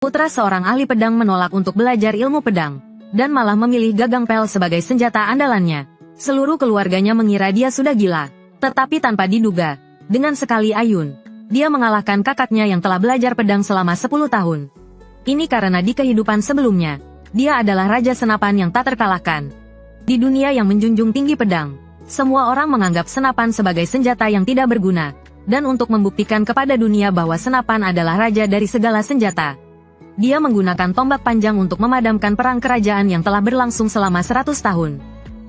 Putra seorang ahli pedang menolak untuk belajar ilmu pedang, dan malah memilih gagang pel sebagai senjata andalannya. Seluruh keluarganya mengira dia sudah gila, tetapi tanpa diduga, dengan sekali ayun, dia mengalahkan kakaknya yang telah belajar pedang selama 10 tahun. Ini karena di kehidupan sebelumnya, dia adalah raja senapan yang tak terkalahkan. Di dunia yang menjunjung tinggi pedang, semua orang menganggap senapan sebagai senjata yang tidak berguna, dan untuk membuktikan kepada dunia bahwa senapan adalah raja dari segala senjata, dia menggunakan tombak panjang untuk memadamkan perang kerajaan yang telah berlangsung selama 100 tahun.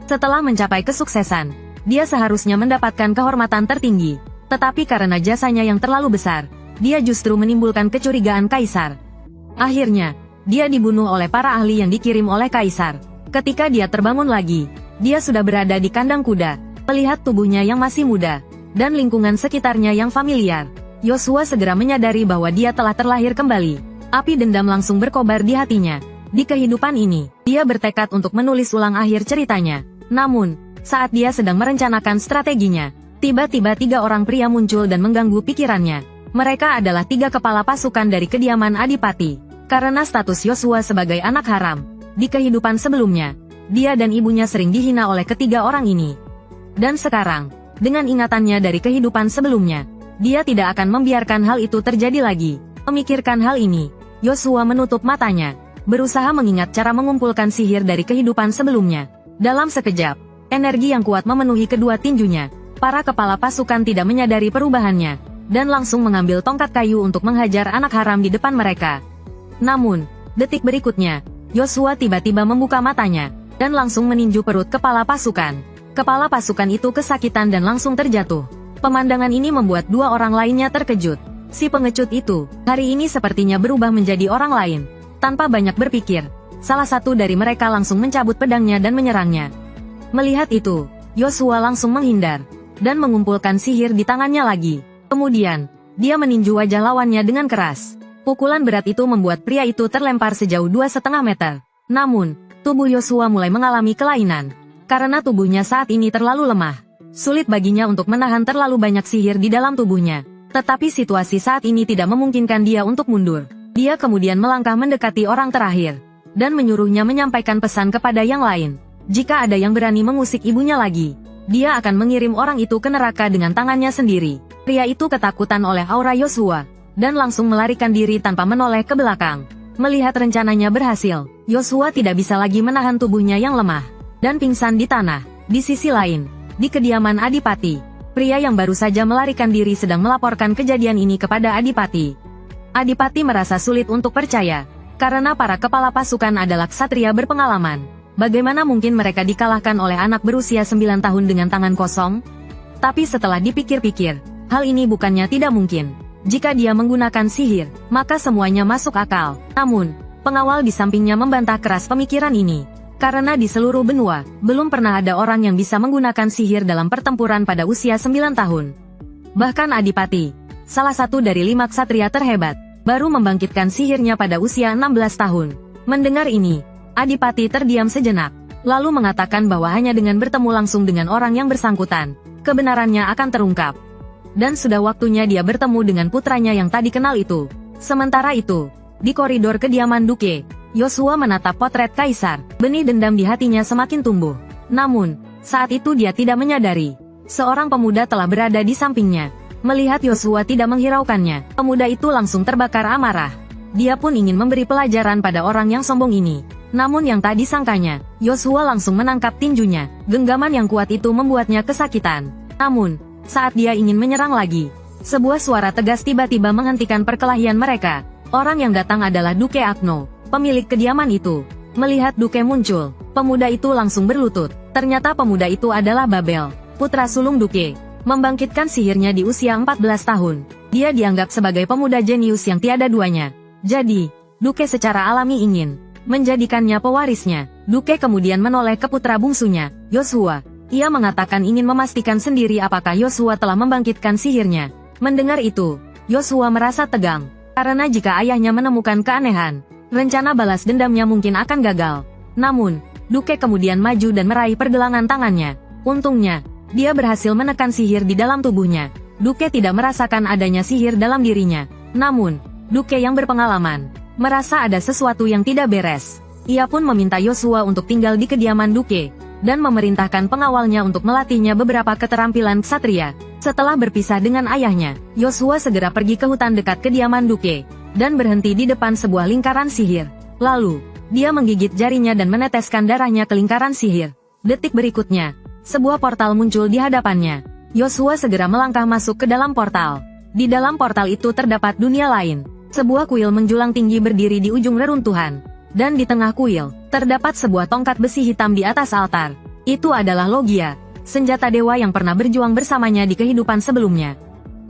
Setelah mencapai kesuksesan, dia seharusnya mendapatkan kehormatan tertinggi, tetapi karena jasanya yang terlalu besar, dia justru menimbulkan kecurigaan kaisar. Akhirnya, dia dibunuh oleh para ahli yang dikirim oleh kaisar. Ketika dia terbangun lagi, dia sudah berada di kandang kuda, melihat tubuhnya yang masih muda, dan lingkungan sekitarnya yang familiar. Yosua segera menyadari bahwa dia telah terlahir kembali. Api dendam langsung berkobar di hatinya. Di kehidupan ini, dia bertekad untuk menulis ulang akhir ceritanya. Namun, saat dia sedang merencanakan strateginya, tiba-tiba 3 orang pria muncul dan mengganggu pikirannya. Mereka adalah 3 kepala pasukan dari kediaman Adipati. Karena status Yosua sebagai anak haram, di kehidupan sebelumnya, dia dan ibunya sering dihina oleh ketiga orang ini. Dan sekarang, dengan ingatannya dari kehidupan sebelumnya, dia tidak akan membiarkan hal itu terjadi lagi. Memikirkan hal ini, Yosua menutup matanya, berusaha mengingat cara mengumpulkan sihir dari kehidupan sebelumnya. Dalam sekejap, energi yang kuat memenuhi kedua tinjunya. Para kepala pasukan tidak menyadari perubahannya, dan langsung mengambil tongkat kayu untuk menghajar anak haram di depan mereka. Namun, detik berikutnya, Yosua tiba-tiba membuka matanya, dan langsung meninju perut kepala pasukan. Kepala pasukan itu kesakitan dan langsung terjatuh. Pemandangan ini membuat 2 orang lainnya terkejut. Si pengecut itu, hari ini sepertinya berubah menjadi orang lain. Tanpa banyak berpikir, salah satu dari mereka langsung mencabut pedangnya dan menyerangnya. Melihat itu, Yosua langsung menghindar, dan mengumpulkan sihir di tangannya lagi. Kemudian, dia meninju wajah lawannya dengan keras. Pukulan berat itu membuat pria itu terlempar sejauh 2,5 meter. Namun, tubuh Yosua mulai mengalami kelainan. Karena tubuhnya saat ini terlalu lemah, sulit baginya untuk menahan terlalu banyak sihir di dalam tubuhnya. Tetapi situasi saat ini tidak memungkinkan dia untuk mundur. Dia kemudian melangkah mendekati orang terakhir, dan menyuruhnya menyampaikan pesan kepada yang lain. Jika ada yang berani mengusik ibunya lagi, dia akan mengirim orang itu ke neraka dengan tangannya sendiri. Pria itu ketakutan oleh aura Yosua, dan langsung melarikan diri tanpa menoleh ke belakang. Melihat rencananya berhasil, Yosua tidak bisa lagi menahan tubuhnya yang lemah, dan pingsan di tanah. Di sisi lain, di kediaman Adipati, pria yang baru saja melarikan diri sedang melaporkan kejadian ini kepada Adipati. Adipati merasa sulit untuk percaya, karena para kepala pasukan adalah ksatria berpengalaman. Bagaimana mungkin mereka dikalahkan oleh anak berusia 9 tahun dengan tangan kosong? Tapi setelah dipikir-pikir, hal ini bukannya tidak mungkin. Jika dia menggunakan sihir, maka semuanya masuk akal. Namun, pengawal di sampingnya membantah keras pemikiran ini. Karena di seluruh benua, belum pernah ada orang yang bisa menggunakan sihir dalam pertempuran pada usia 9 tahun. Bahkan Adipati, salah satu dari 5 ksatria terhebat, baru membangkitkan sihirnya pada usia 16 tahun. Mendengar ini, Adipati terdiam sejenak, lalu mengatakan bahwa hanya dengan bertemu langsung dengan orang yang bersangkutan, kebenarannya akan terungkap. Dan sudah waktunya dia bertemu dengan putranya yang tadi kenal itu. Sementara itu, di koridor kediaman Duke, Yosua menatap potret kaisar. Benih dendam di hatinya semakin tumbuh. Namun, saat itu dia tidak menyadari, seorang pemuda telah berada di sampingnya. Melihat Yosua tidak menghiraukannya, pemuda itu langsung terbakar amarah. Dia pun ingin memberi pelajaran pada orang yang sombong ini. Namun yang tadi sangkanya, Yosua langsung menangkap tinjunya. Genggaman yang kuat itu membuatnya kesakitan. Namun, saat dia ingin menyerang lagi, sebuah suara tegas tiba-tiba menghentikan perkelahian mereka. Orang yang datang adalah Duke Agno, pemilik kediaman itu. Melihat Duke muncul, pemuda itu langsung berlutut. Ternyata pemuda itu adalah Babel, putra sulung Duke. Membangkitkan sihirnya di usia 14 tahun. Dia dianggap sebagai pemuda jenius yang tiada duanya. Jadi, Duke secara alami ingin menjadikannya pewarisnya. Duke kemudian menoleh ke putra bungsunya, Yosua. Ia mengatakan ingin memastikan sendiri apakah Yosua telah membangkitkan sihirnya. Mendengar itu, Yosua merasa tegang. Karena jika ayahnya menemukan keanehan, rencana balas dendamnya mungkin akan gagal. Namun, Duke kemudian maju dan meraih pergelangan tangannya. Untungnya, dia berhasil menekan sihir di dalam tubuhnya. Duke tidak merasakan adanya sihir dalam dirinya. Namun, Duke yang berpengalaman, merasa ada sesuatu yang tidak beres. Ia pun meminta Yosua untuk tinggal di kediaman Duke, dan memerintahkan pengawalnya untuk melatihnya beberapa keterampilan ksatria. Setelah berpisah dengan ayahnya, Yosua segera pergi ke hutan dekat kediaman Duke, dan berhenti di depan sebuah lingkaran sihir. Lalu, dia menggigit jarinya dan meneteskan darahnya ke lingkaran sihir. Detik berikutnya, sebuah portal muncul di hadapannya. Yosua segera melangkah masuk ke dalam portal. Di dalam portal itu terdapat dunia lain. Sebuah kuil menjulang tinggi berdiri di ujung reruntuhan. Dan di tengah kuil, terdapat sebuah tongkat besi hitam di atas altar. Itu adalah Logia, senjata dewa yang pernah berjuang bersamanya di kehidupan sebelumnya.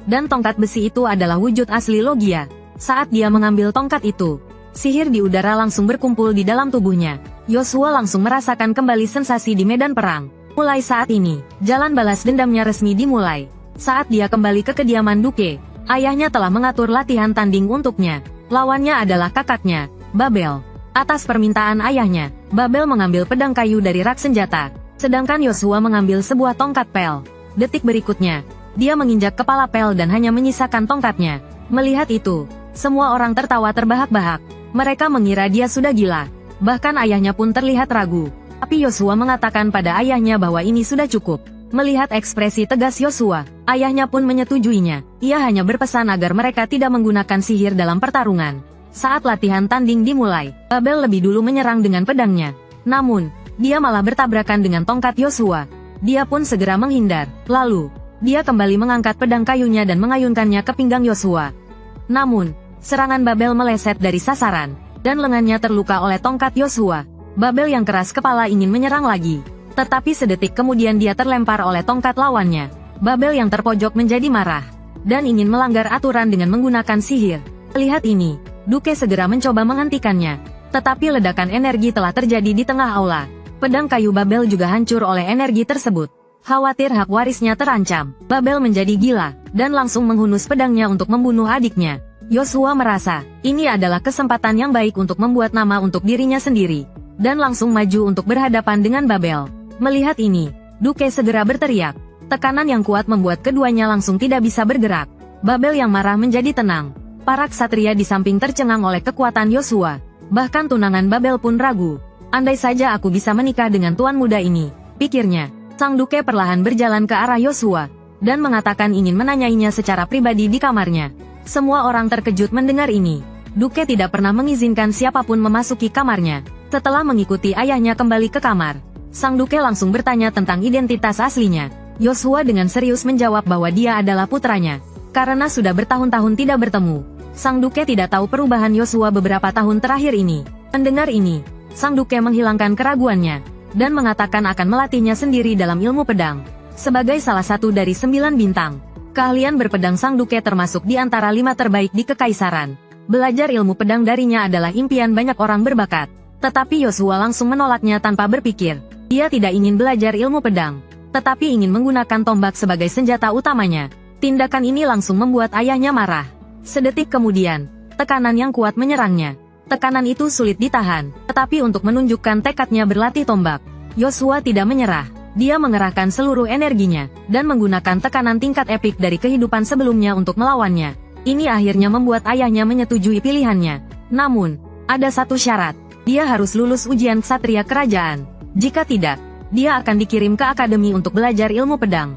Dan tongkat besi itu adalah wujud asli Logia. Saat dia mengambil tongkat itu, sihir di udara langsung berkumpul di dalam tubuhnya. Yosua langsung merasakan kembali sensasi di medan perang. Mulai saat ini, jalan balas dendamnya resmi dimulai. Saat dia kembali ke kediaman Duke, ayahnya telah mengatur latihan tanding untuknya. Lawannya adalah kakaknya, Babel. Atas permintaan ayahnya, Babel mengambil pedang kayu dari rak senjata, sedangkan Yosua mengambil sebuah tongkat pel. Detik berikutnya, dia menginjak kepala pel dan hanya menyisakan tongkatnya. Melihat itu, semua orang tertawa terbahak-bahak. Mereka mengira dia sudah gila. Bahkan ayahnya pun terlihat ragu. Tapi Yosua mengatakan pada ayahnya bahwa ini sudah cukup. Melihat ekspresi tegas Yosua, ayahnya pun menyetujuinya. Ia hanya berpesan agar mereka tidak menggunakan sihir dalam pertarungan. Saat latihan tanding dimulai, Babel lebih dulu menyerang dengan pedangnya. Namun, dia malah bertabrakan dengan tongkat Yosua. Dia pun segera menghindar. Lalu, dia kembali mengangkat pedang kayunya dan mengayunkannya ke pinggang Yosua. Namun, serangan Babel meleset dari sasaran, dan lengannya terluka oleh tongkat Yosua. Babel yang keras kepala ingin menyerang lagi. Tetapi sedetik kemudian dia terlempar oleh tongkat lawannya. Babel yang terpojok menjadi marah, dan ingin melanggar aturan dengan menggunakan sihir. Lihat ini, Duke segera mencoba menghentikannya. Tetapi ledakan energi telah terjadi di tengah aula. Pedang kayu Babel juga hancur oleh energi tersebut. Khawatir hak warisnya terancam, Babel menjadi gila, dan langsung menghunus pedangnya untuk membunuh adiknya. Yosua merasa, ini adalah kesempatan yang baik untuk membuat nama untuk dirinya sendiri, dan langsung maju untuk berhadapan dengan Babel. Melihat ini, Duke segera berteriak. Tekanan yang kuat membuat keduanya langsung tidak bisa bergerak. Babel yang marah menjadi tenang. Para ksatria di samping tercengang oleh kekuatan Yosua. Bahkan tunangan Babel pun ragu. Andai saja aku bisa menikah dengan tuan muda ini, pikirnya. Sang Duke perlahan berjalan ke arah Yosua, dan mengatakan ingin menanyainya secara pribadi di kamarnya. Semua orang terkejut mendengar ini. Duke tidak pernah mengizinkan siapapun memasuki kamarnya. Setelah mengikuti ayahnya kembali ke kamar, Sang Duke langsung bertanya tentang identitas aslinya. Yosua dengan serius menjawab bahwa dia adalah putranya. Karena sudah bertahun-tahun tidak bertemu, Sang Duke tidak tahu perubahan Yosua beberapa tahun terakhir ini. Mendengar ini, Sang Duke menghilangkan keraguannya, dan mengatakan akan melatihnya sendiri dalam ilmu pedang. Sebagai salah satu dari 9 bintang, keahlian berpedang Sang Duke termasuk di antara 5 terbaik di Kekaisaran. Belajar ilmu pedang darinya adalah impian banyak orang berbakat. Tetapi Yosua langsung menolaknya tanpa berpikir. Dia tidak ingin belajar ilmu pedang, tetapi ingin menggunakan tombak sebagai senjata utamanya. Tindakan ini langsung membuat ayahnya marah. Sedetik kemudian, tekanan yang kuat menyerangnya. Tekanan itu sulit ditahan, tetapi untuk menunjukkan tekadnya berlatih tombak, Yosua tidak menyerah. Dia mengerahkan seluruh energinya, dan menggunakan tekanan tingkat epik dari kehidupan sebelumnya untuk melawannya. Ini akhirnya membuat ayahnya menyetujui pilihannya. Namun, ada satu syarat. Dia harus lulus ujian ksatria kerajaan. Jika tidak, dia akan dikirim ke akademi untuk belajar ilmu pedang.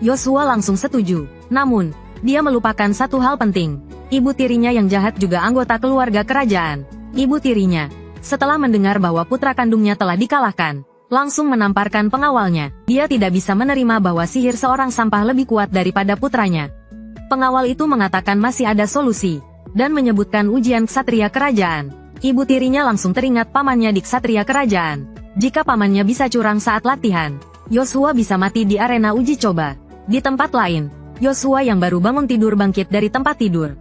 Yosua langsung setuju. Namun, dia melupakan satu hal penting. Ibu tirinya yang jahat juga anggota keluarga kerajaan. Ibu tirinya, setelah mendengar bahwa putra kandungnya telah dikalahkan, langsung menamparkan pengawalnya. Dia tidak bisa menerima bahwa sihir seorang sampah lebih kuat daripada putranya. Pengawal itu mengatakan masih ada solusi, dan menyebutkan ujian ksatria kerajaan. Ibu tirinya langsung teringat pamannya di ksatria kerajaan. Jika pamannya bisa curang saat latihan, Yosua bisa mati di arena uji coba. Di tempat lain, Yosua yang baru bangun tidur bangkit dari tempat tidur.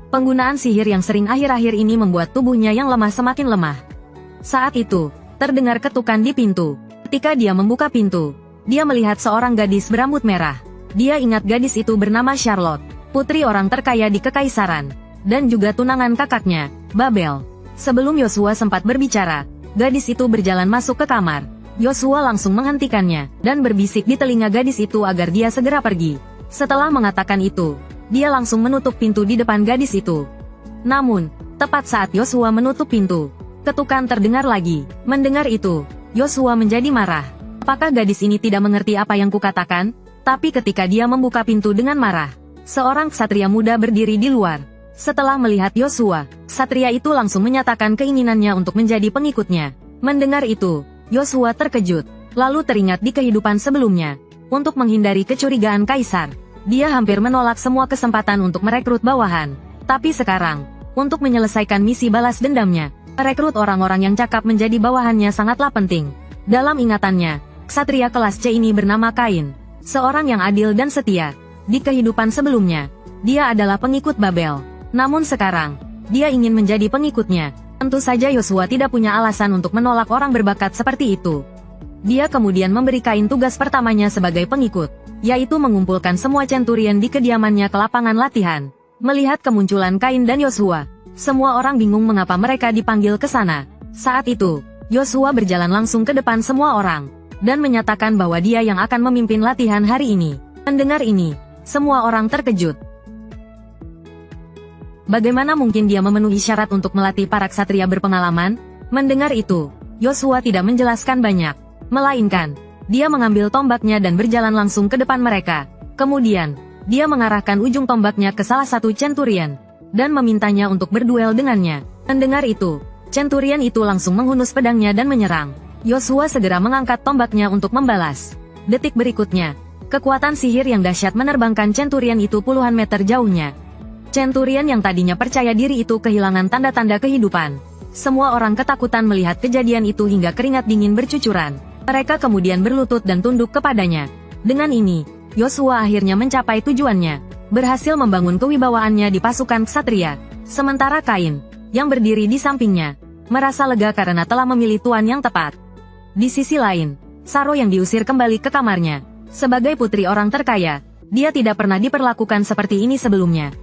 Penggunaan sihir yang sering akhir-akhir ini membuat tubuhnya yang lemah semakin lemah. Saat itu, terdengar ketukan di pintu. Ketika dia membuka pintu, dia melihat seorang gadis berambut merah. Dia ingat gadis itu bernama Charlotte, putri orang terkaya di Kekaisaran, dan juga tunangan kakaknya, Babel. Sebelum Yosua sempat berbicara, gadis itu berjalan masuk ke kamar. Yosua langsung menghentikannya, dan berbisik di telinga gadis itu agar dia segera pergi. Setelah mengatakan itu, dia langsung menutup pintu di depan gadis itu. Namun, Tepat saat Yosua menutup pintu, ketukan terdengar lagi. Mendengar itu, Yosua menjadi marah. Apakah gadis ini tidak mengerti apa yang kukatakan? Tapi ketika dia membuka pintu dengan marah, seorang ksatria muda berdiri di luar. Setelah melihat Yosua, ksatria itu langsung menyatakan keinginannya untuk menjadi pengikutnya. Mendengar itu, Yosua terkejut, lalu teringat di kehidupan sebelumnya. Untuk menghindari kecurigaan kaisar, dia hampir menolak semua kesempatan untuk merekrut bawahan. Tapi sekarang, untuk menyelesaikan misi balas dendamnya, merekrut orang-orang yang cakap menjadi bawahannya sangatlah penting. Dalam ingatannya, ksatria kelas C ini bernama Kain, seorang yang adil dan setia. Di kehidupan sebelumnya, dia adalah pengikut Babel. Namun sekarang, dia ingin menjadi pengikutnya. Tentu saja Yosua tidak punya alasan untuk menolak orang berbakat seperti itu. Dia kemudian memberi Kain tugas pertamanya sebagai pengikut, yaitu mengumpulkan semua centurion di kediamannya ke lapangan latihan. Melihat kemunculan Kain dan Yosua, semua orang bingung mengapa mereka dipanggil ke sana. Saat itu, Yosua berjalan langsung ke depan semua orang, dan menyatakan bahwa dia yang akan memimpin latihan hari ini. Mendengar ini, semua orang terkejut. Bagaimana mungkin dia memenuhi syarat untuk melatih para ksatria berpengalaman? Mendengar itu, Yosua tidak menjelaskan banyak, melainkan, dia mengambil tombaknya dan berjalan langsung ke depan mereka. Kemudian, dia mengarahkan ujung tombaknya ke salah satu centurion, dan memintanya untuk berduel dengannya. Mendengar itu, centurion itu langsung menghunus pedangnya dan menyerang. Yosua segera mengangkat tombaknya untuk membalas. Detik berikutnya, kekuatan sihir yang dahsyat menerbangkan centurion itu puluhan meter jauhnya. Centurion yang tadinya percaya diri itu kehilangan tanda-tanda kehidupan. Semua orang ketakutan melihat kejadian itu hingga keringat dingin bercucuran. Mereka kemudian berlutut dan tunduk kepadanya. Dengan ini, Yosua akhirnya mencapai tujuannya, berhasil membangun kewibawaannya di pasukan ksatria. Sementara Kain, yang berdiri di sampingnya, merasa lega karena telah memilih tuan yang tepat. Di sisi lain, Saro yang diusir kembali ke kamarnya. Sebagai putri orang terkaya, dia tidak pernah diperlakukan seperti ini sebelumnya.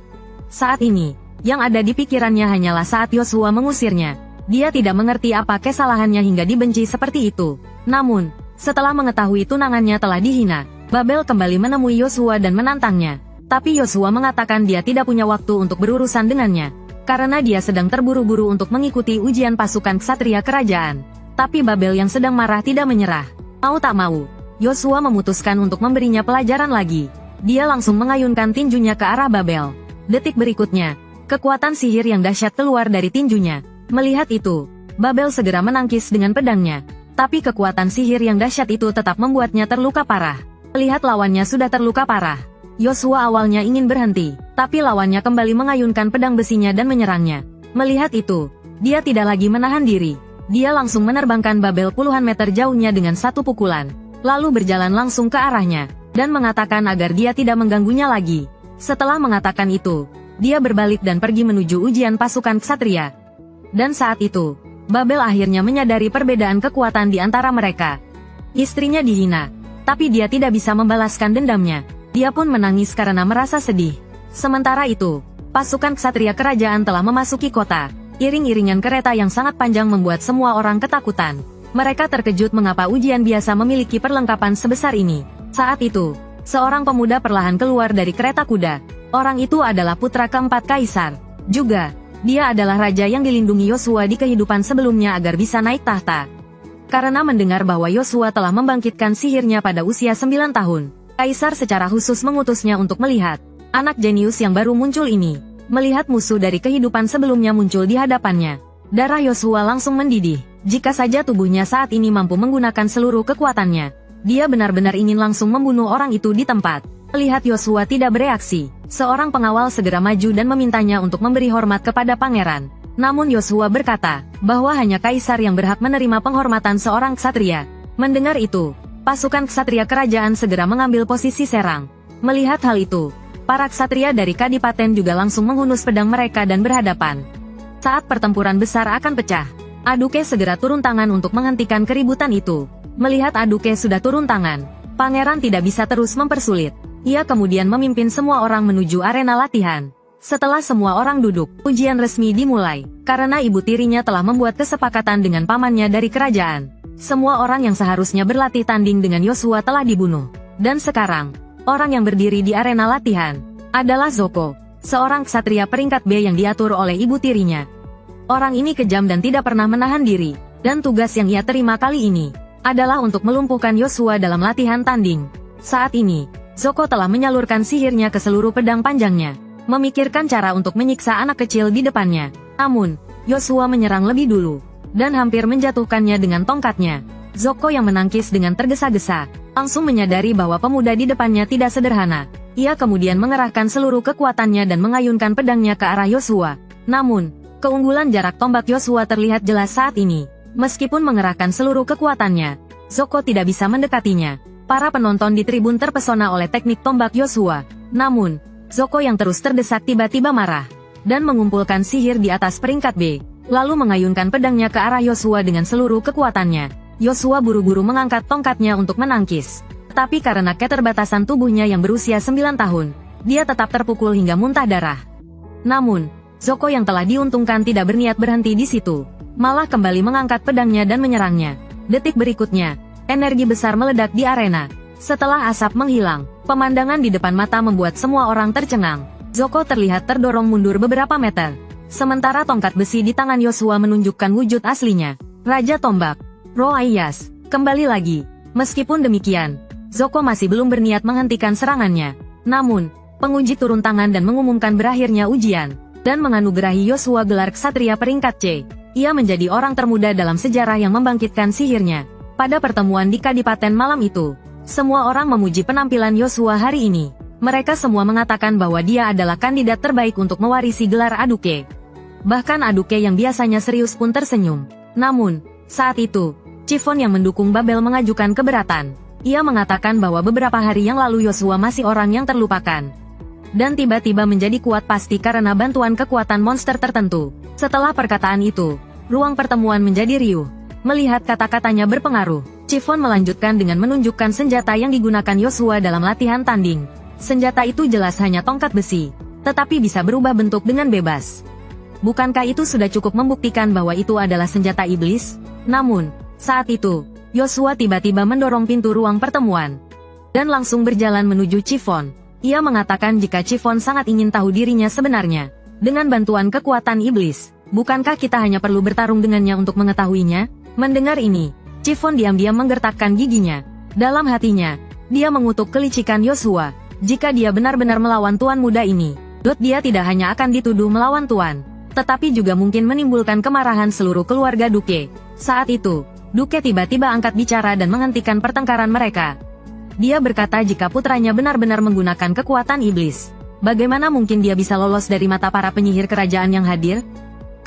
Saat ini, yang ada di pikirannya hanyalah saat Yosua mengusirnya. Dia tidak mengerti apa kesalahannya hingga dibenci seperti itu. Namun, setelah mengetahui tunangannya telah dihina, Babel kembali menemui Yosua dan menantangnya. Tapi Yosua mengatakan dia tidak punya waktu untuk berurusan dengannya, karena dia sedang terburu-buru untuk mengikuti ujian pasukan ksatria kerajaan. Tapi Babel yang sedang marah tidak menyerah. Mau tak mau, Yosua memutuskan untuk memberinya pelajaran lagi. Dia langsung mengayunkan tinjunya ke arah Babel. Detik berikutnya, kekuatan sihir yang dahsyat keluar dari tinjunya. Melihat itu, Babel segera menangkis dengan pedangnya. Tapi kekuatan sihir yang dahsyat itu tetap membuatnya terluka parah. Melihat lawannya sudah terluka parah, Yosua awalnya ingin berhenti, tapi lawannya kembali mengayunkan pedang besinya dan menyerangnya. Melihat itu, dia tidak lagi menahan diri. Dia langsung menerbangkan Babel puluhan meter jauhnya dengan satu pukulan, lalu berjalan langsung ke arahnya, dan mengatakan agar dia tidak mengganggunya lagi. Setelah mengatakan itu, dia berbalik dan pergi menuju ujian pasukan ksatria. Dan saat itu, Babel akhirnya menyadari perbedaan kekuatan di antara mereka. Istrinya dihina, tapi dia tidak bisa membalaskan dendamnya. Dia pun menangis karena merasa sedih. Sementara itu, pasukan ksatria kerajaan telah memasuki kota. Iring-iringan kereta yang sangat panjang membuat semua orang ketakutan. Mereka terkejut mengapa ujian biasa memiliki perlengkapan sebesar ini. Saat itu, seorang pemuda perlahan keluar dari kereta kuda. Orang itu adalah putra keempat kaisar. Juga, dia adalah raja yang dilindungi Yosua di kehidupan sebelumnya agar bisa naik tahta. Karena mendengar bahwa Yosua telah membangkitkan sihirnya pada usia 9 tahun, kaisar secara khusus mengutusnya untuk melihat anak jenius yang baru muncul ini. Melihat musuh dari kehidupan sebelumnya muncul di hadapannya, darah Yosua langsung mendidih. Jika saja tubuhnya saat ini mampu menggunakan seluruh kekuatannya, dia benar-benar ingin langsung membunuh orang itu di tempat. Melihat Yosua tidak bereaksi, seorang pengawal segera maju dan memintanya untuk memberi hormat kepada pangeran. Namun Yosua berkata, bahwa hanya kaisar yang berhak menerima penghormatan seorang ksatria. Mendengar itu, pasukan ksatria kerajaan segera mengambil posisi serang. Melihat hal itu, para ksatria dari kadipaten juga langsung menghunus pedang mereka dan berhadapan. Saat pertempuran besar akan pecah, Aduke segera turun tangan untuk menghentikan keributan itu. Melihat Aduke sudah turun tangan, pangeran tidak bisa terus mempersulit. Ia kemudian memimpin semua orang menuju arena latihan. Setelah semua orang duduk, ujian resmi dimulai, karena ibu tirinya telah membuat kesepakatan dengan pamannya dari kerajaan. Semua orang yang seharusnya berlatih tanding dengan Yosua telah dibunuh. Dan sekarang, orang yang berdiri di arena latihan adalah Zoko, seorang ksatria peringkat B yang diatur oleh ibu tirinya. Orang ini kejam dan tidak pernah menahan diri, dan tugas yang ia terima kali ini adalah untuk melumpuhkan Yoshua dalam latihan tanding. Saat ini, Zoko telah menyalurkan sihirnya ke seluruh pedang panjangnya, memikirkan cara untuk menyiksa anak kecil di depannya. Namun, Yoshua menyerang lebih dulu, dan hampir menjatuhkannya dengan tongkatnya. Zoko yang menangkis dengan tergesa-gesa, langsung menyadari bahwa pemuda di depannya tidak sederhana. Ia kemudian mengerahkan seluruh kekuatannya dan mengayunkan pedangnya ke arah Yoshua. Namun, keunggulan jarak tombak Yoshua terlihat jelas saat ini. Meskipun mengerahkan seluruh kekuatannya, Zoko tidak bisa mendekatinya. Para penonton di tribun terpesona oleh teknik tombak Yoshua. Namun, Zoko yang terus terdesak tiba-tiba marah, dan mengumpulkan sihir di atas peringkat B, lalu mengayunkan pedangnya ke arah Yoshua dengan seluruh kekuatannya. Yoshua buru-buru mengangkat tongkatnya untuk menangkis. Tapi karena keterbatasan tubuhnya yang berusia 9 tahun, dia tetap terpukul hingga muntah darah. Namun, Zoko yang telah diuntungkan tidak berniat berhenti di situ, malah kembali mengangkat pedangnya dan menyerangnya. Detik berikutnya, energi besar meledak di arena. Setelah asap menghilang, pemandangan di depan mata membuat semua orang tercengang. Zoko terlihat terdorong mundur beberapa meter. Sementara tongkat besi di tangan Yoshua menunjukkan wujud aslinya. Raja Tombak, Roaiyas, kembali lagi. Meskipun demikian, Zoko masih belum berniat menghentikan serangannya. Namun, penguji turun tangan dan mengumumkan berakhirnya ujian, dan menganugerahi Yoshua gelar Ksatria peringkat C. Ia menjadi orang termuda dalam sejarah yang membangkitkan sihirnya. Pada pertemuan di Kadipaten malam itu, semua orang memuji penampilan Yoshua hari ini. Mereka semua mengatakan bahwa dia adalah kandidat terbaik untuk mewarisi gelar Aduke. Bahkan Aduke yang biasanya serius pun tersenyum. Namun, saat itu, Chiffon yang mendukung Babel mengajukan keberatan. Ia mengatakan bahwa beberapa hari yang lalu Yoshua masih orang yang terlupakan, dan tiba-tiba menjadi kuat pasti karena bantuan kekuatan monster tertentu. Setelah perkataan itu, ruang pertemuan menjadi riuh. Melihat kata-katanya berpengaruh, Chiffon melanjutkan dengan menunjukkan senjata yang digunakan Yoshua dalam latihan tanding. Senjata itu jelas hanya tongkat besi, tetapi bisa berubah bentuk dengan bebas. Bukankah itu sudah cukup membuktikan bahwa itu adalah senjata iblis? Namun, saat itu, Yoshua tiba-tiba mendorong pintu ruang pertemuan, dan langsung berjalan menuju Chiffon. Ia mengatakan jika Chiffon sangat ingin tahu dirinya sebenarnya, dengan bantuan kekuatan iblis, bukankah kita hanya perlu bertarung dengannya untuk mengetahuinya? Mendengar ini, Chiffon diam-diam menggertakkan giginya. Dalam hatinya, dia mengutuk kelicikan Yoshua. Jika dia benar-benar melawan tuan muda ini, dia tidak hanya akan dituduh melawan tuan, tetapi juga mungkin menimbulkan kemarahan seluruh keluarga Duke. Saat itu, Duke tiba-tiba angkat bicara dan menghentikan pertengkaran mereka. Dia berkata jika putranya benar-benar menggunakan kekuatan iblis, bagaimana mungkin dia bisa lolos dari mata para penyihir kerajaan yang hadir?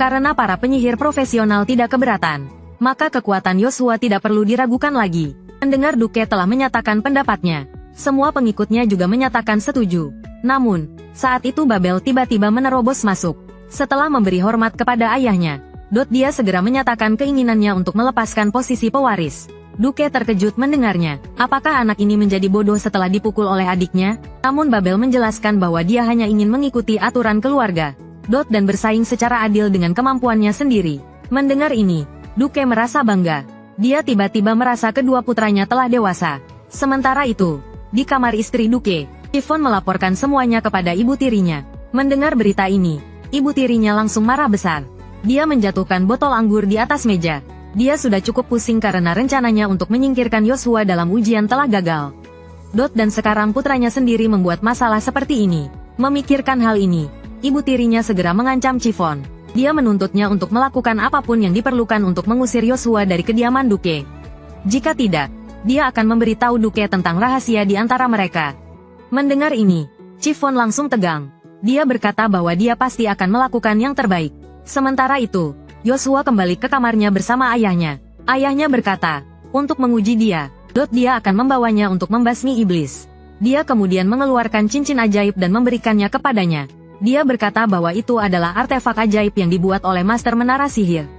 Karena para penyihir profesional tidak keberatan, maka kekuatan Yoshua tidak perlu diragukan lagi. Mendengar Duke telah menyatakan pendapatnya, semua pengikutnya juga menyatakan setuju. Namun, saat itu Babel tiba-tiba menerobos masuk. Setelah memberi hormat kepada ayahnya, dia segera menyatakan keinginannya untuk melepaskan posisi pewaris. Duke terkejut mendengarnya. Apakah anak ini menjadi bodoh setelah dipukul oleh adiknya? Namun Babel menjelaskan bahwa dia hanya ingin mengikuti aturan keluarga, dan bersaing secara adil dengan kemampuannya sendiri. Mendengar ini, Duke merasa bangga. Dia tiba-tiba merasa kedua putranya telah dewasa. Sementara itu, di kamar istri Duke, Chiffon melaporkan semuanya kepada ibu tirinya. Mendengar berita ini, ibu tirinya langsung marah besar. Dia menjatuhkan botol anggur di atas meja. Dia sudah cukup pusing karena rencananya untuk menyingkirkan Yoshua dalam ujian telah gagal. Dan sekarang putranya sendiri membuat masalah seperti ini. Memikirkan hal ini, ibu tirinya segera mengancam Chiffon. Dia menuntutnya untuk melakukan apapun yang diperlukan untuk mengusir Yoshua dari kediaman Duke. Jika tidak, dia akan memberitahu Duke tentang rahasia di antara mereka. Mendengar ini, Chiffon langsung tegang. Dia berkata bahwa dia pasti akan melakukan yang terbaik. Sementara itu, Yoshua kembali ke kamarnya bersama ayahnya. Ayahnya berkata, untuk menguji dia, dia akan membawanya untuk membasmi iblis. Dia kemudian mengeluarkan cincin ajaib dan memberikannya kepadanya. Dia berkata bahwa itu adalah artefak ajaib yang dibuat oleh Master Menara Sihir.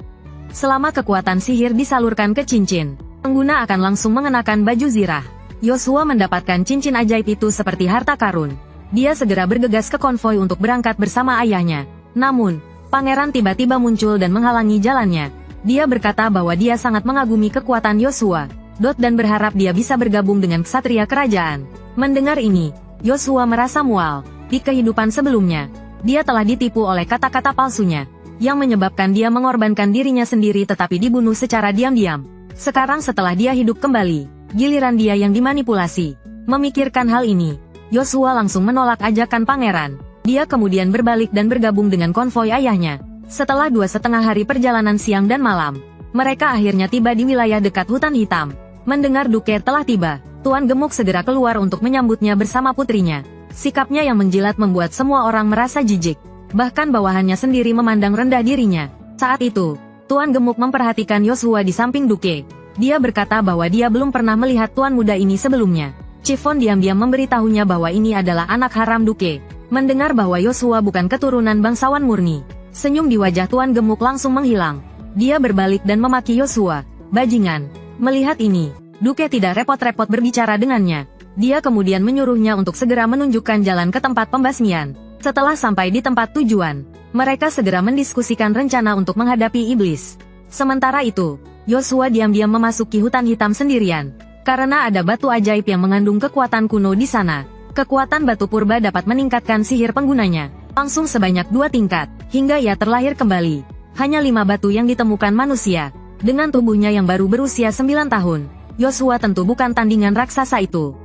Selama kekuatan sihir disalurkan ke cincin, pengguna akan langsung mengenakan baju zirah. Yoshua mendapatkan cincin ajaib itu seperti harta karun. Dia segera bergegas ke konvoi untuk berangkat bersama ayahnya. Namun, pangeran tiba-tiba muncul dan menghalangi jalannya. Dia berkata bahwa dia sangat mengagumi kekuatan Yoshua, dan berharap dia bisa bergabung dengan ksatria kerajaan. Mendengar ini, Yoshua merasa mual. Di kehidupan sebelumnya, dia telah ditipu oleh kata-kata palsunya. yang menyebabkan dia mengorbankan dirinya sendiri tetapi dibunuh secara diam-diam. Sekarang setelah dia hidup kembali, giliran dia yang dimanipulasi. Memikirkan hal ini, Yosua langsung menolak ajakan pangeran. Dia kemudian berbalik dan bergabung dengan konvoi ayahnya. Setelah 2,5 hari perjalanan siang dan malam, mereka akhirnya tiba di wilayah dekat hutan hitam. Mendengar Duke telah tiba, Tuan Gemuk segera keluar untuk menyambutnya bersama putrinya. Sikapnya yang menjilat membuat semua orang merasa jijik. Bahkan bawahannya sendiri memandang rendah dirinya. Saat itu, Tuan Gemuk memperhatikan Yosua di samping Duke. Dia berkata bahwa dia belum pernah melihat tuan muda ini sebelumnya. Chiffon diam-diam memberitahunya bahwa ini adalah anak haram Duke. Mendengar bahwa Yosua bukan keturunan bangsawan murni, senyum di wajah Tuan Gemuk langsung menghilang. Dia berbalik dan memaki Yosua. Bajingan. Melihat ini, Duke tidak repot-repot berbicara dengannya. Dia kemudian menyuruhnya untuk segera menunjukkan jalan ke tempat pembasmian. Setelah sampai di tempat tujuan, mereka segera mendiskusikan rencana untuk menghadapi iblis. Sementara itu, Yosua diam-diam memasuki hutan hitam sendirian. Karena ada batu ajaib yang mengandung kekuatan kuno di sana. Kekuatan batu purba dapat meningkatkan sihir penggunanya. Langsung sebanyak 2 tingkat, hingga ia terlahir kembali. Hanya 5 batu yang ditemukan manusia. Dengan tubuhnya yang baru berusia 9 tahun, Yosua tentu bukan tandingan raksasa itu.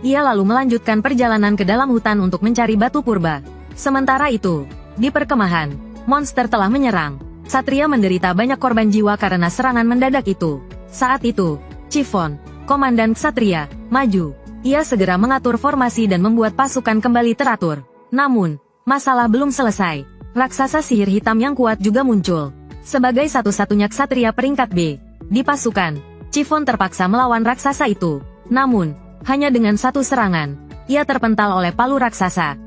Ia lalu melanjutkan perjalanan ke dalam hutan untuk mencari batu purba. Sementara itu, di perkemahan, monster telah menyerang. Satria menderita banyak korban jiwa karena serangan mendadak itu. Saat itu, Chiffon, komandan Ksatria, maju. Ia segera mengatur formasi dan membuat pasukan kembali teratur. Namun, masalah belum selesai. Raksasa sihir hitam yang kuat juga muncul. Sebagai satu-satunya Ksatria peringkat B, di pasukan, Chiffon terpaksa melawan raksasa itu. Namun, hanya dengan 1 serangan, ia terpental oleh palu raksasa.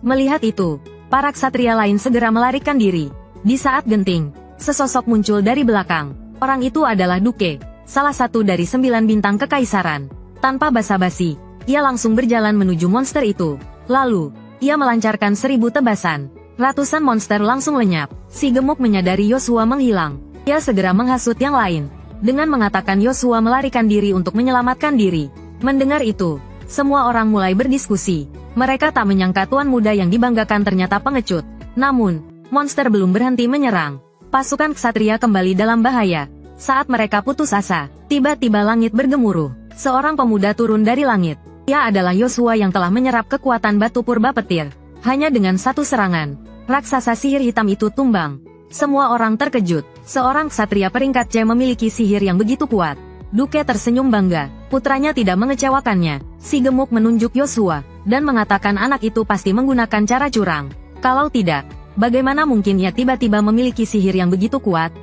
Melihat itu, para ksatria lain segera melarikan diri. Di saat genting, sesosok muncul dari belakang. Orang itu adalah Duke, salah satu dari 9 bintang kekaisaran. Tanpa basa-basi, ia langsung berjalan menuju monster itu. Lalu, ia melancarkan 1000 tebasan. Ratusan monster langsung lenyap. Si Gemuk menyadari Yosua menghilang. Ia segera menghasut yang lain, dengan mengatakan Yosua melarikan diri untuk menyelamatkan diri. Mendengar itu, semua orang mulai berdiskusi. Mereka tak menyangka tuan muda yang dibanggakan ternyata pengecut. Namun, monster belum berhenti menyerang. Pasukan ksatria kembali dalam bahaya. Saat mereka putus asa, tiba-tiba langit bergemuruh. Seorang pemuda turun dari langit. Ia adalah Yosua yang telah menyerap kekuatan batu purba petir. Hanya dengan 1 serangan, raksasa sihir hitam itu tumbang. Semua orang terkejut. Seorang ksatria peringkat C memiliki sihir yang begitu kuat. Duke tersenyum bangga. Putranya tidak mengecewakannya. Si Gemuk menunjuk Yosua dan mengatakan anak itu pasti menggunakan cara curang. Kalau tidak, bagaimana mungkin ia tiba-tiba memiliki sihir yang begitu kuat?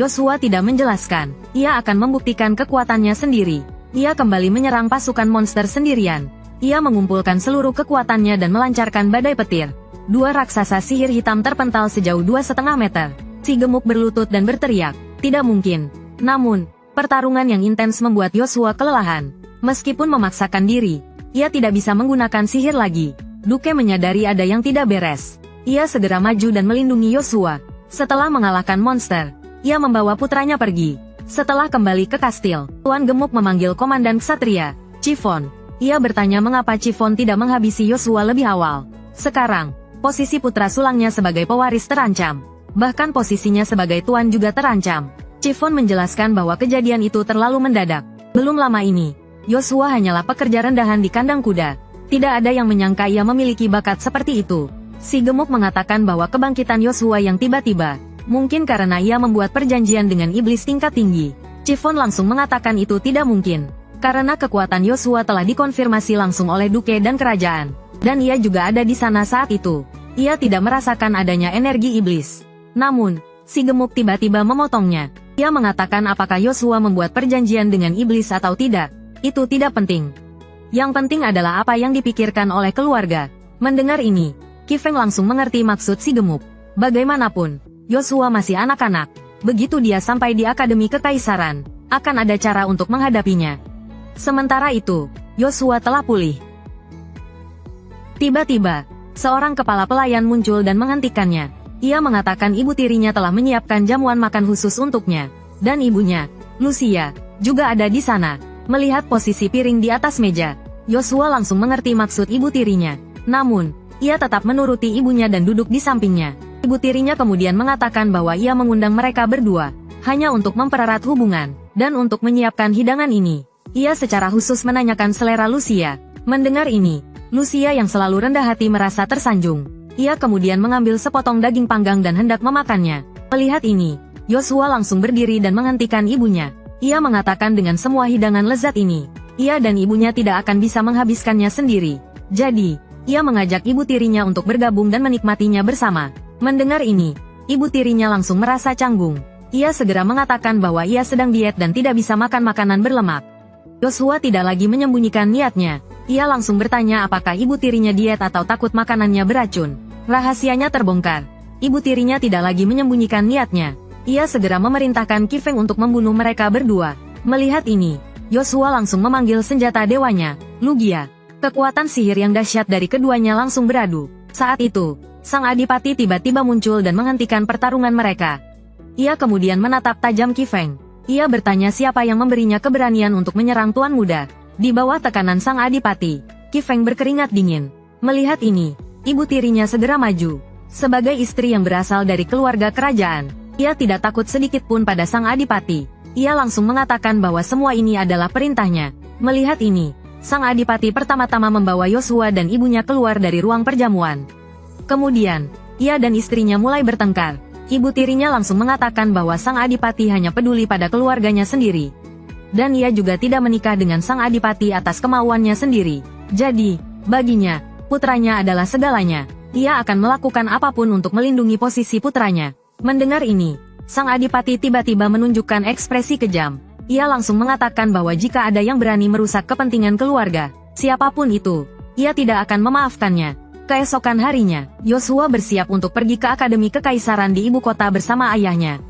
Yosua tidak menjelaskan. Ia akan membuktikan kekuatannya sendiri. Ia kembali menyerang pasukan monster sendirian. Ia mengumpulkan seluruh kekuatannya dan melancarkan badai petir. 2 raksasa sihir hitam terpental sejauh 2,5 meter. Si Gemuk berlutut dan berteriak, "Tidak mungkin." Namun, pertarungan yang intens membuat Yosua kelelahan. Meskipun memaksakan diri, ia tidak bisa menggunakan sihir lagi. Duke menyadari ada yang tidak beres. Ia segera maju dan melindungi Yosua. Setelah mengalahkan monster, ia membawa putranya pergi. Setelah kembali ke kastil, Tuan Gemuk memanggil komandan ksatria, Chiffon. Ia bertanya mengapa Chiffon tidak menghabisi Yosua lebih awal. Sekarang, posisi putra sulangnya sebagai pewaris terancam. Bahkan posisinya sebagai tuan juga terancam. Chiffon menjelaskan bahwa kejadian itu terlalu mendadak. Belum lama ini, Yosua hanyalah pekerja rendahan di kandang kuda. Tidak ada yang menyangka ia memiliki bakat seperti itu. Si Gemuk mengatakan bahwa kebangkitan Yosua yang tiba-tiba, mungkin karena ia membuat perjanjian dengan iblis tingkat tinggi. Chiffon langsung mengatakan itu tidak mungkin. Karena kekuatan Yosua telah dikonfirmasi langsung oleh Duke dan kerajaan. Dan ia juga ada di sana saat itu. Ia tidak merasakan adanya energi iblis. Namun, si Gemuk tiba-tiba memotongnya. Ia mengatakan apakah Yosua membuat perjanjian dengan iblis atau tidak. Itu tidak penting. Yang penting adalah apa yang dipikirkan oleh keluarga. Mendengar ini, Qi Feng langsung mengerti maksud si Gemuk. Bagaimanapun, Yosua masih anak-anak. Begitu dia sampai di Akademi Kekaisaran, akan ada cara untuk menghadapinya. Sementara itu, Yosua telah pulih. Tiba-tiba, seorang kepala pelayan muncul dan menghentikannya. Ia mengatakan ibu tirinya telah menyiapkan jamuan makan khusus untuknya. Dan ibunya, Lucia, juga ada di sana. Melihat posisi piring di atas meja, Yosua langsung mengerti maksud ibu tirinya. Namun, ia tetap menuruti ibunya dan duduk di sampingnya. Ibu tirinya kemudian mengatakan bahwa ia mengundang mereka berdua hanya untuk mempererat hubungan, dan untuk menyiapkan hidangan ini, ia secara khusus menanyakan selera Lucia. Mendengar ini, Lucia yang selalu rendah hati merasa tersanjung. Ia kemudian mengambil sepotong daging panggang dan hendak memakannya. Melihat ini, Joshua langsung berdiri dan menghentikan ibunya. Ia mengatakan dengan semua hidangan lezat ini, ia dan ibunya tidak akan bisa menghabiskannya sendiri. Jadi, ia mengajak ibu tirinya untuk bergabung dan menikmatinya bersama. Mendengar ini, ibu tirinya langsung merasa canggung. Ia segera mengatakan bahwa ia sedang diet dan tidak bisa makan makanan berlemak. Joshua tidak lagi menyembunyikan niatnya. Ia langsung bertanya apakah ibu tirinya diet atau takut makanannya beracun. Rahasianya terbongkar. Ibu tirinya tidak lagi menyembunyikan niatnya. Ia segera memerintahkan Qi Feng untuk membunuh mereka berdua. Melihat ini, Joshua langsung memanggil senjata dewanya, Lugia. Kekuatan sihir yang dahsyat dari keduanya langsung beradu. Saat itu, Sang Adipati tiba-tiba muncul dan menghentikan pertarungan mereka. Ia kemudian menatap tajam Qi Feng. Ia bertanya siapa yang memberinya keberanian untuk menyerang Tuan Muda. Di bawah tekanan Sang Adipati, Qi Feng berkeringat dingin. Melihat ini, ibu tirinya segera maju. Sebagai istri yang berasal dari keluarga kerajaan, ia tidak takut sedikit pun pada Sang Adipati. Ia langsung mengatakan bahwa semua ini adalah perintahnya. Melihat ini, Sang Adipati pertama-tama membawa Joshua dan ibunya keluar dari ruang perjamuan. Kemudian, ia dan istrinya mulai bertengkar. Ibu tirinya langsung mengatakan bahwa Sang Adipati hanya peduli pada keluarganya sendiri. Dan ia juga tidak menikah dengan Sang Adipati atas kemauannya sendiri. Jadi, baginya, putranya adalah segalanya. Ia akan melakukan apapun untuk melindungi posisi putranya. Mendengar ini, Sang Adipati tiba-tiba menunjukkan ekspresi kejam. Ia langsung mengatakan bahwa jika ada yang berani merusak kepentingan keluarga, siapapun itu, ia tidak akan memaafkannya. Keesokan harinya, Joshua bersiap untuk pergi ke Akademi Kekaisaran di ibu kota bersama ayahnya.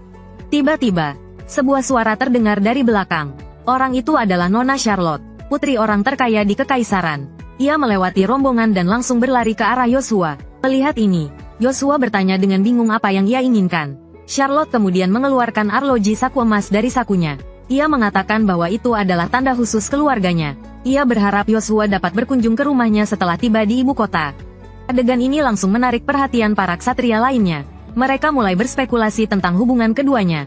Tiba-tiba, sebuah suara terdengar dari belakang. Orang itu adalah Nona Charlotte, putri orang terkaya di Kekaisaran. Ia melewati rombongan dan langsung berlari ke arah Joshua. Melihat ini, Joshua bertanya dengan bingung apa yang ia inginkan. Charlotte kemudian mengeluarkan arloji saku emas dari sakunya. Ia mengatakan bahwa itu adalah tanda khusus keluarganya. Ia berharap Joshua dapat berkunjung ke rumahnya setelah tiba di ibu kota. Adegan ini langsung menarik perhatian para ksatria lainnya. Mereka mulai berspekulasi tentang hubungan keduanya.